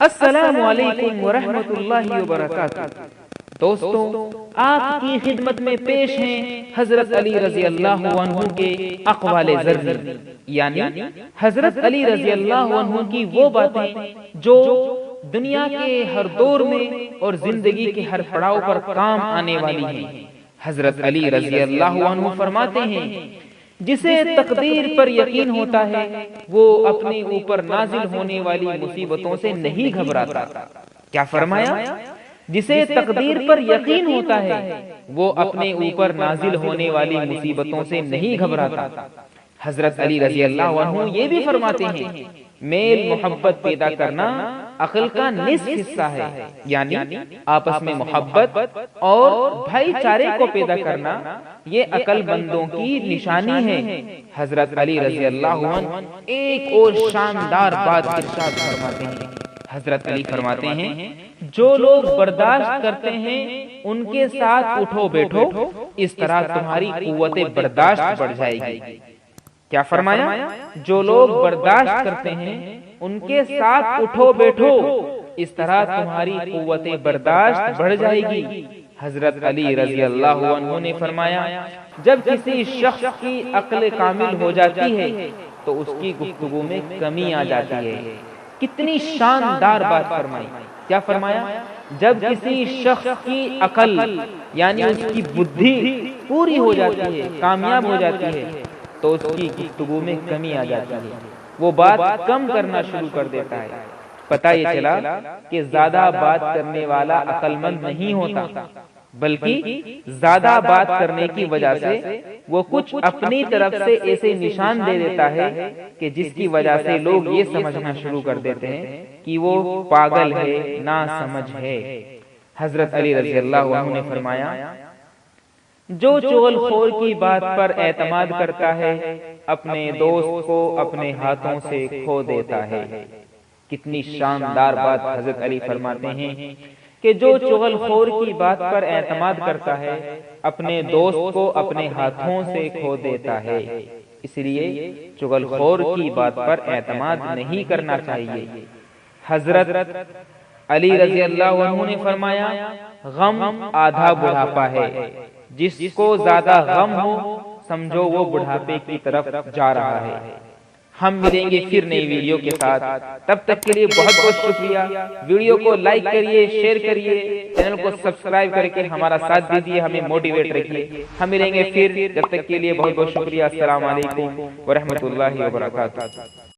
السلام علیکم ورحمۃ اللہ وبرکاتہ۔ دوستوں، آپ کی خدمت میں پیش ہیں حضرت علی رضی اللہ عنہ کے اقوال ذرنی، یعنی حضرت علی رضی اللہ عنہ کی وہ باتیں جو دنیا کے ہر دور میں اور زندگی کے ہر پڑاؤ پر کام آنے والی ہیں۔ حضرت علی رضی اللہ عنہ فرماتے ہیں، جسے تقدیر پر یقین ہوتا ہے وہ اپنے اوپر نازل ہونے والی مصیبتوں سے نہیں گھبراتا۔ کیا فرمایا؟ جسے تقدیر پر یقین ہوتا ہے وہ اپنے اوپر نازل ہونے والی مصیبتوں سے نہیں گھبراتا۔ حضرت علی رضی اللہ عنہ یہ بھی فرماتے ہیں، میل محبت پیدا کرنا عقل کا نصف حصہ ہے، یعنی آپس میں محبت اور بھائی چارے کو پیدا کرنا یہ عقل مندوں کی نشانی ہے۔ حضرت علی رضی اللہ عنہ ایک اور شاندار بات ارشاد فرماتے ہیں۔ حضرت علی فرماتے ہیں، جو لوگ برداشت کرتے ہیں ان کے ساتھ اٹھو بیٹھو، اس طرح تمہاری قوت برداشت بڑھ جائے گی۔ کیا فرمایا؟ جو لوگ برداشت کرتے ہیں ان کے ساتھ اٹھو بیٹھو، اس طرح تمہاری قوت برداشت بڑھ جائے گی۔ حضرت علی رضی اللہ عنہ نے فرمایا، جب کسی شخص کی عقل کامل ہو جاتی ہے تو اس کی گفتگو میں کمی آ جاتی ہے۔ کتنی شاندار بات فرمائی۔ کیا فرمایا؟ جب کسی شخص کی عقل یعنی اس کی بدھی پوری ہو جاتی ہے، کامیاب ہو جاتی ہے، تو اس کی گفتگو میں کمی آ جاتی ہے، وہ بات کم کرنا شروع کر دیتا ہے۔ پتہ یہ چلا کہ زیادہ بات کرنے والا عقل مند نہیں ہوتا، بلکہ زیادہ بات کرنے کی وجہ سے وہ کچھ اپنی طرف سے ایسے نشان دے دیتا ہے کہ جس کی وجہ سے لوگ یہ سمجھنا شروع کر دیتے ہیں کہ وہ پاگل ہے، نا سمجھ ہے۔ حضرت علی رضی اللہ عنہ نے فرمایا، جو چغل خور کی بات پر اعتماد کرتا ہے اپنے دوست کو اپنے ہاتھوں سے کھو دیتا ہے۔ کتنی شاندار بات حضرت علی فرماتے ہیں کہ جو چغل خور کی بات پر اعتماد کرتا ہے اپنے دوست کو اپنے ہاتھوں سے کھو دیتا ہے۔ اس لیے چغل خور کی بات پر اعتماد نہیں کرنا چاہیے۔ حضرت علی رضی اللہ عنہ نے فرمایا، غم آدھا بڑھاپا ہے، جس کو زیادہ غم ہو سمجھو وہ بڑھاپے کی طرف جا رہا ہے۔ ہم ملیں گے پھر نئی ویڈیو کے ساتھ، تب تک کے لیے بہت بہت شکریہ۔ ویڈیو کو لائک کریے، شیئر کریے، چینل کو سبسکرائب کر کے ہمارا ساتھ دیجیے، ہمیں موٹیویٹ رکھیے۔ ہم ملیں گے پھر، جب تک کے لیے بہت بہت شکریہ۔ السلام علیکم ورحمۃ اللہ وبرکاتہ۔